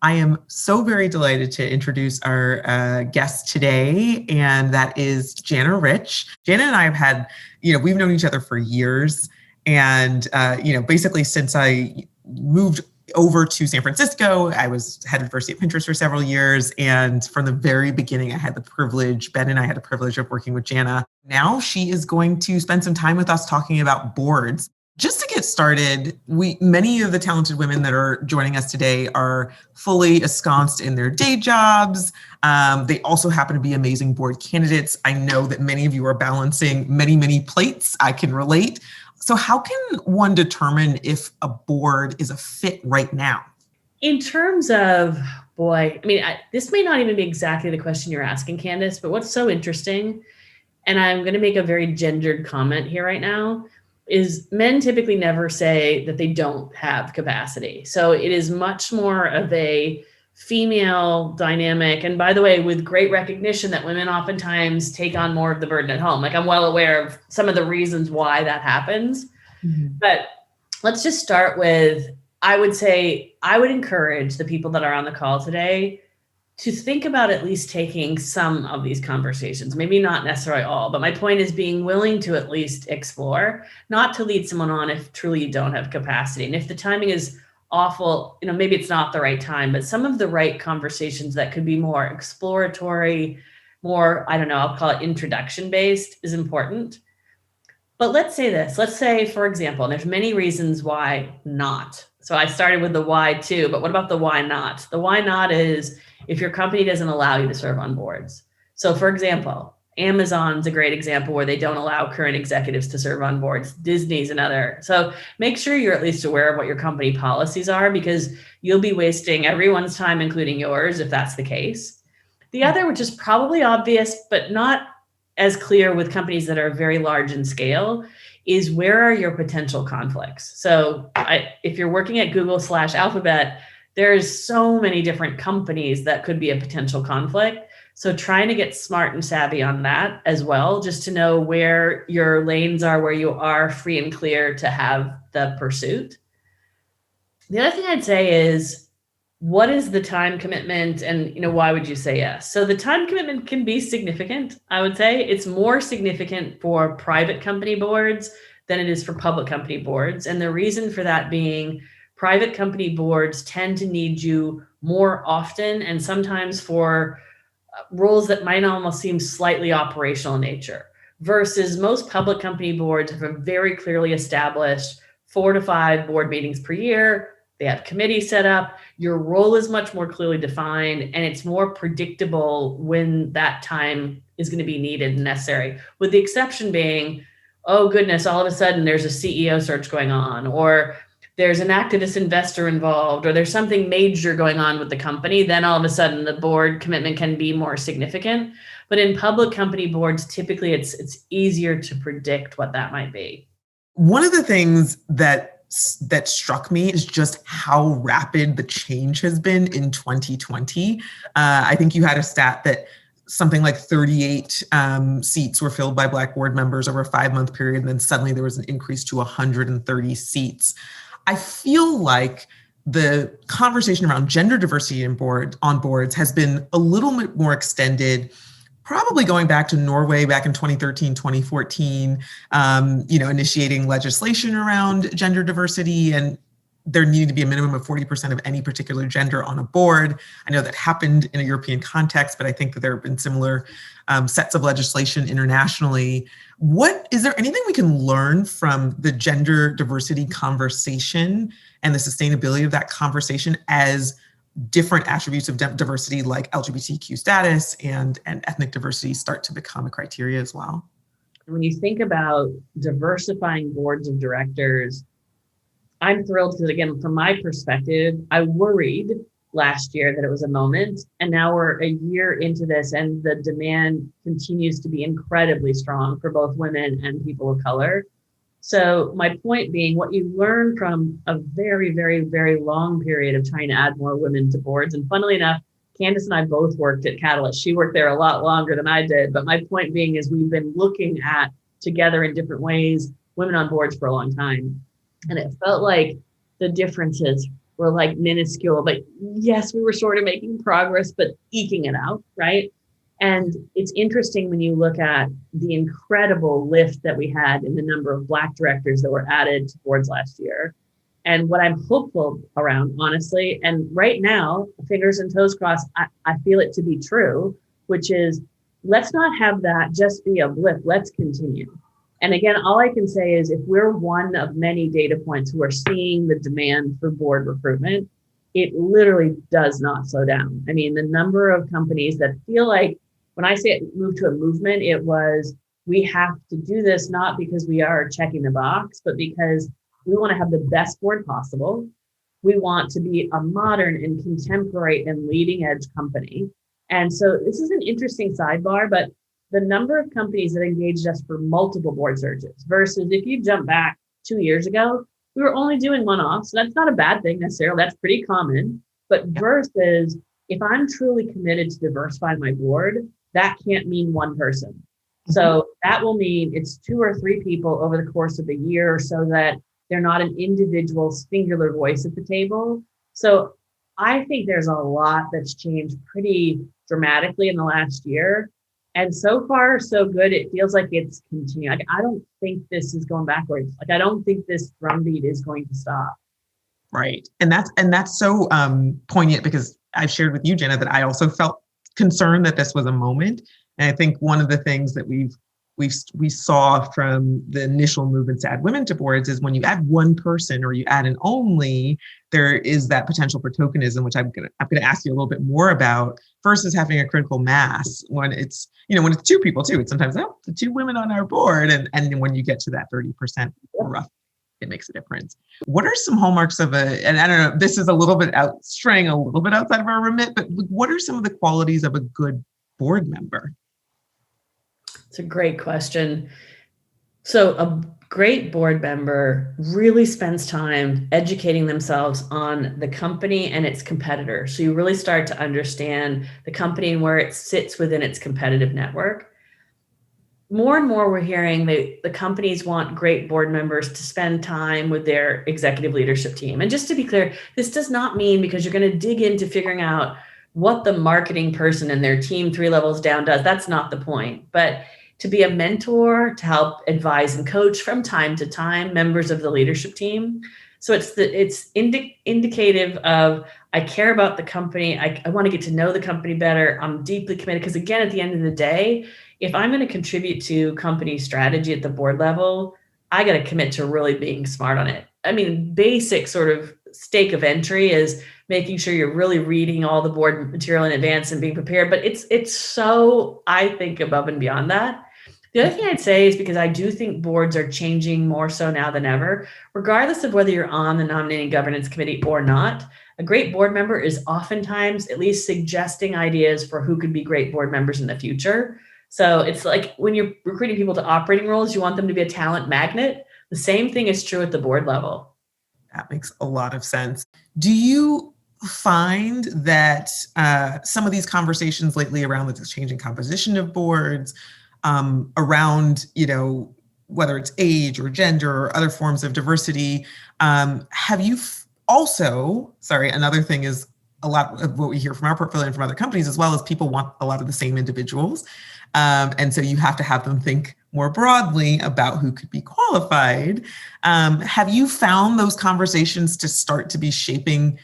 I am so very delighted to introduce our guest today, and that is Jana Rich. Jana and I have had, we've known each other for years, and, basically since I moved over to San Francisco, I was head of diversity at Pinterest for several years, and from the very beginning, I had the privilege, Ben and I had the privilege of working with Jana. Now she is going to spend some time with us talking about boards. Just to get started, many of the talented women that are joining us today are fully ensconced in their day jobs. They also happen to be amazing board candidates. I know that many of you are balancing many, many plates. I can relate. So how can one determine if a board is a fit right now? In terms of, this may not even be exactly the question you're asking, Candace, but what's so interesting, and I'm going to make a very gendered comment here right now, is men typically never say that they don't have capacity. So it is much more of a female dynamic. And by the way, with great recognition that women oftentimes take on more of the burden at home. Like, I'm well aware of some of the reasons why that happens. Mm-hmm. But let's just start with, I would say, I would encourage the people that are on the call today to think about at least taking some of these conversations, maybe not necessarily all, but my point is being willing to at least explore, not to lead someone on if truly you don't have capacity. And if the timing is awful, maybe it's not the right time, but some of the right conversations that could be more exploratory, more, I'll call it introduction based, is important. But let's say, for example, and there's many reasons why not. So I started with the why too, but what about the why not? The why not is if your company doesn't allow you to serve on boards. So for example, Amazon's a great example where they don't allow current executives to serve on boards. Disney's another. So make sure you're at least aware of what your company policies are, because you'll be wasting everyone's time, including yours, if that's the case. The other, which is probably obvious, but not as clear with companies that are very large in scale, is where are your potential conflicts? So if you're working at Google/Alphabet, there's so many different companies that could be a potential conflict. So trying to get smart and savvy on that as well, just to know where your lanes are, where you are free and clear to have the pursuit. The other thing I'd say is, what is the time commitment, and why would you say yes? So the time commitment can be significant. I would say it's more significant for private company boards than it is for public company boards. And the reason for that being, private company boards tend to need you more often, and sometimes for roles that might almost seem slightly operational in nature, versus most public company boards have a very clearly established 4 to 5 board meetings per year. They have committees set up. Your role is much more clearly defined, and it's more predictable when that time is going to be needed and necessary, with the exception being, oh goodness, all of a sudden there's a CEO search going on, or there's an activist investor involved, or there's something major going on with the company, then all of a sudden the board commitment can be more significant. But in public company boards, typically it's easier to predict what that might be. One of the things that struck me is just how rapid the change has been in 2020. I think you had a stat that something like 38 seats were filled by Black board members over a 5-month period, and then suddenly there was an increase to 130 seats. I feel like the conversation around gender diversity on boards has been a little bit more extended, probably going back to Norway back in 2013, 2014, initiating legislation around gender diversity, and there needed to be a minimum of 40% of any particular gender on a board. I know that happened in a European context, but I think that there have been similar sets of legislation internationally. Is there anything we can learn from the gender diversity conversation and the sustainability of that conversation as different attributes of diversity like LGBTQ status and ethnic diversity start to become a criteria as well? When you think about diversifying boards of directors, I'm thrilled because, again, from my perspective, I worried last year that it was a moment, and now we're a year into this, and the demand continues to be incredibly strong for both women and people of color. So my point being, what you learn from a very, very, very long period of trying to add more women to boards, and funnily enough, Candace and I both worked at Catalyst. She worked there a lot longer than I did, but my point being is we've been looking at together in different ways women on boards for a long time. And it felt like the differences were like minuscule, but yes, we were sort of making progress, but eking it out, right? And it's interesting when you look at the incredible lift that we had in the number of Black directors that were added to boards last year. And what I'm hopeful around, honestly, and right now, fingers and toes crossed, I feel it to be true, which is let's not have that just be a blip. Let's continue. And again, all I can say is if we're one of many data points who are seeing the demand for board recruitment, it literally does not slow down. I mean, the number of companies that feel like when I say it moved to a movement, it was we have to do this not because we are checking the box, but because we want to have the best board possible. We want to be a modern and contemporary and leading edge company. And so this is an interesting sidebar, but the number of companies that engaged us for multiple board searches versus if you jump back 2 years ago, we were only doing one-off. So that's not a bad thing necessarily. That's pretty common. But versus if I'm truly committed to diversifying my board, that can't mean one person. So that will mean it's 2 or 3 people over the course of a year so that they're not an individual singular voice at the table. So I think there's a lot that's changed pretty dramatically in the last year. And so far, so good. It feels like it's continuing. Like, I don't think this is going backwards. Like, I don't think this drumbeat is going to stop. Right. And that's so poignant because I've shared with you, Jana, that I also felt concerned that this was a moment. And I think one of the things that we saw from the initial movement to add women to boards is when you add one person or you add an only, there is that potential for tokenism, which I'm gonna ask you a little bit more about, versus having a critical mass when it's, when it's 2 people too. It's sometimes, the 2 women on our board. And when you get to that 30% rough, it makes a difference. What are some hallmarks of and I don't know, this is a little bit straying a little bit outside of our remit, but what are some of the qualities of a good board member? It's a great question. So a great board member really spends time educating themselves on the company and its competitors. So you really start to understand the company and where it sits within its competitive network. More and more we're hearing the companies want great board members to spend time with their executive leadership team. And just to be clear, this does not mean because you're going to dig into figuring out what the marketing person and their team 3 levels down does. That's not the point. But to be a mentor, to help advise and coach from time to time members of the leadership team. So it's indicative of I care about the company. I want to get to know the company better. I'm deeply committed because again, at the end of the day, if I'm going to contribute to company strategy at the board level, I got to commit to really being smart on it. I mean, basic sort of stake of entry is making sure you're really reading all the board material in advance and being prepared. But it's so, I think, above and beyond that. The other thing I'd say is because I do think boards are changing more so now than ever, regardless of whether you're on the nominating governance committee or not, a great board member is oftentimes at least suggesting ideas for who could be great board members in the future. So it's like when you're recruiting people to operating roles, you want them to be a talent magnet. The same thing is true at the board level. That makes a lot of sense. Do you find that some of these conversations lately around the changing composition of boards, around, whether it's age or gender or other forms of diversity, have you also, another thing is a lot of what we hear from our portfolio and from other companies as well as people want a lot of the same individuals. And so you have to have them think more broadly about who could be qualified. Have you found those conversations to start to be shaping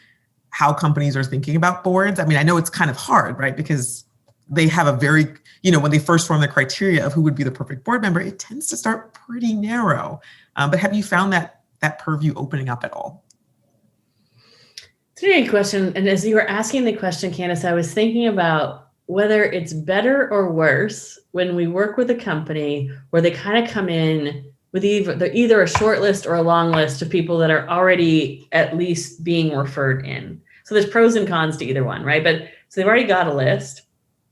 how companies are thinking about boards? I mean, I know it's kind of hard, right? Because they have a very, when they first form the criteria of who would be the perfect board member, it tends to start pretty narrow. But have you found that purview opening up at all? It's a great question. And as you were asking the question, Candace, I was thinking about whether it's better or worse when we work with a company where they kind of come in with either a short list or a long list of people that are already at least being referred in. So there's pros and cons to either one, right? But so they've already got a list.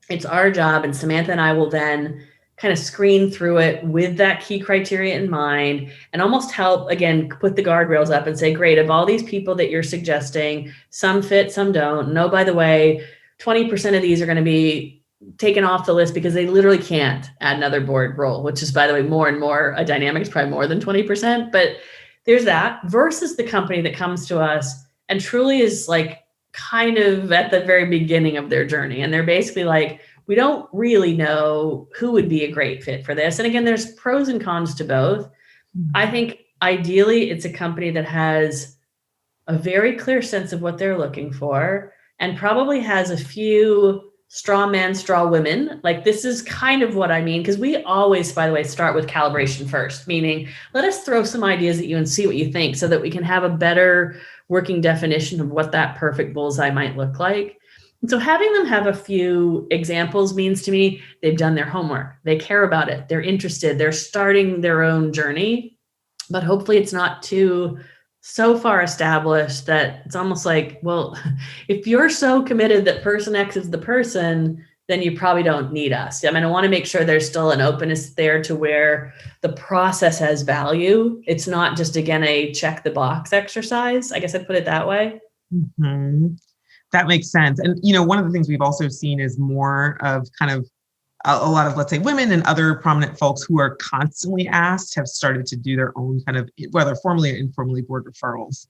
It's our job, and Samantha and I will then kind of screen through it with that key criteria in mind and almost help, again, put the guardrails up and say, great, of all these people that you're suggesting, some fit, some don't. No, by the way, 20% of these are going to be taken off the list because they literally can't add another board role, which is, by the way, more and more a dynamic. It's probably more than 20%, but there's that versus the company that comes to us and Truly is like kind of at the very beginning of their journey. And they're basically like, we don't really know who would be a great fit for this. And again, there's pros and cons to both. I think ideally it's a company that has a very clear sense of what they're looking for and probably has a few straw men, straw women. Like this is kind of what I mean, because we always, by the way, start with calibration first, meaning let us throw some ideas at you and see what you think so that we can have a better working definition of what that perfect bullseye might look like. And so having them have a few examples means to me they've done their homework, they care about it, they're interested, they're starting their own journey, but hopefully it's not too so far established that it's almost like, well, if you're so committed that person X is the person, then you probably don't need us. I mean, I want to make sure there's still an openness there to where the process has value. It's not just, again, a check the box exercise. I guess I'd put it that way. Mm-hmm. That makes sense. And, one of the things we've also seen is more of kind of a lot of, let's say, women and other prominent folks who are constantly asked have started to do their own kind of, whether formally or informally, board referrals.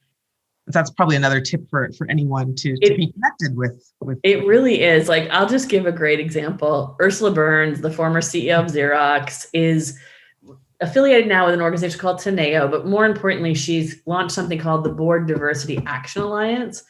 That's probably another tip for anyone to be connected with. It really is. Like, I'll just give a great example. Ursula Burns, the former CEO of Xerox, is affiliated now with an organization called Teneo, but more importantly, she's launched something called the Board Diversity Action Alliance.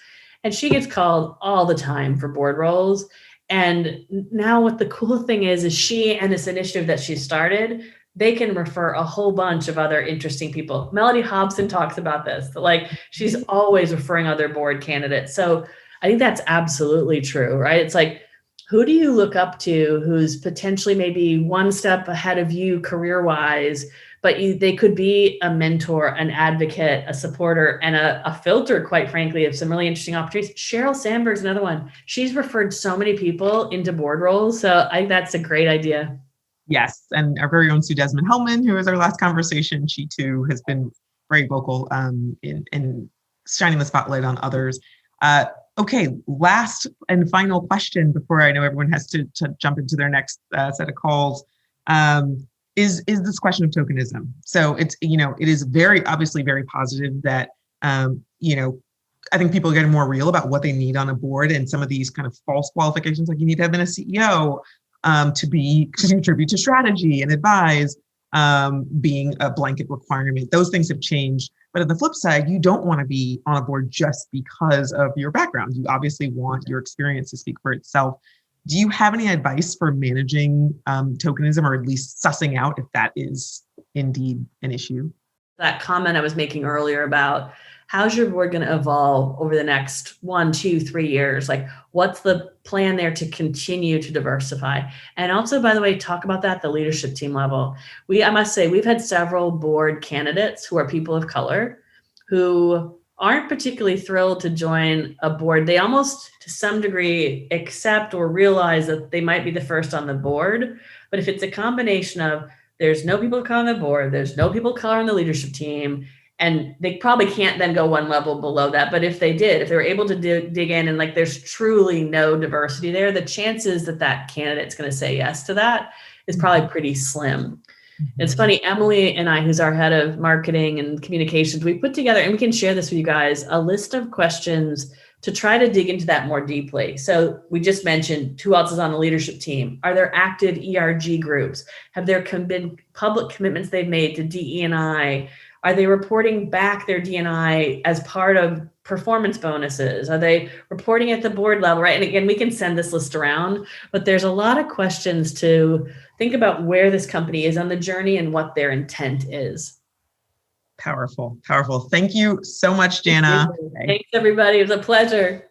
And she gets called all the time for board roles. And now what the cool thing is she and this initiative that she started, they can refer a whole bunch of other interesting people. Melody Hobson talks about this, like she's always referring other board candidates. So I think that's absolutely true, right? It's like, who do you look up to who's potentially maybe one step ahead of you career-wise, but they could be a mentor, an advocate, a supporter, and a filter, quite frankly, of some really interesting opportunities. Sheryl Sandberg's another one. She's referred so many people into board roles. So I think that's a great idea. Yes. And our very own Sue Desmond-Hellman, who was our last conversation, she too has been very vocal in shining the spotlight on others. Okay, last and final question before I know everyone has to jump into their next set of calls. Is this question of tokenism. So it's, it is very obviously very positive that, I think people are getting more real about what they need on a board and some of these kind of false qualifications, like you need to have been a CEO to contribute to strategy and advise, being a blanket requirement. Those things have changed. But on the flip side, you don't want to be on a board just because of your background. You obviously want your experience to speak for itself. Do you have any advice for managing tokenism, or at least sussing out if that is indeed an issue? That comment I was making earlier about how's your board going to evolve over the next 1, 2, 3 years? Like, what's the plan there to continue to diversify? And also, by the way, talk about that at the leadership team level. I must say, we've had several board candidates who are people of color who aren't particularly thrilled to join a board. They almost, to some degree, accept or realize that they might be the first on the board. But if it's a combination of there's no people of color on the board, there's no people of color on the leadership team, and they probably can't then go one level below that. But if they were able to dig in and like there's truly no diversity there, the chances that candidate's going to say yes to that is probably pretty slim. It's funny, Emily and I, who's our head of marketing and communications, we put together, and we can share this with you guys, a list of questions to try to dig into that more deeply. So we just mentioned who else is on the leadership team? Are there active ERG groups? Have there been public commitments they've made to DE&I? Are they reporting back their D&I as part of performance bonuses? Are they reporting at the board level, right? And again, we can send this list around, but there's a lot of questions to think about where this company is on the journey and what their intent is. Powerful, powerful. Thank you so much, Jana. Thanks, everybody. It was a pleasure.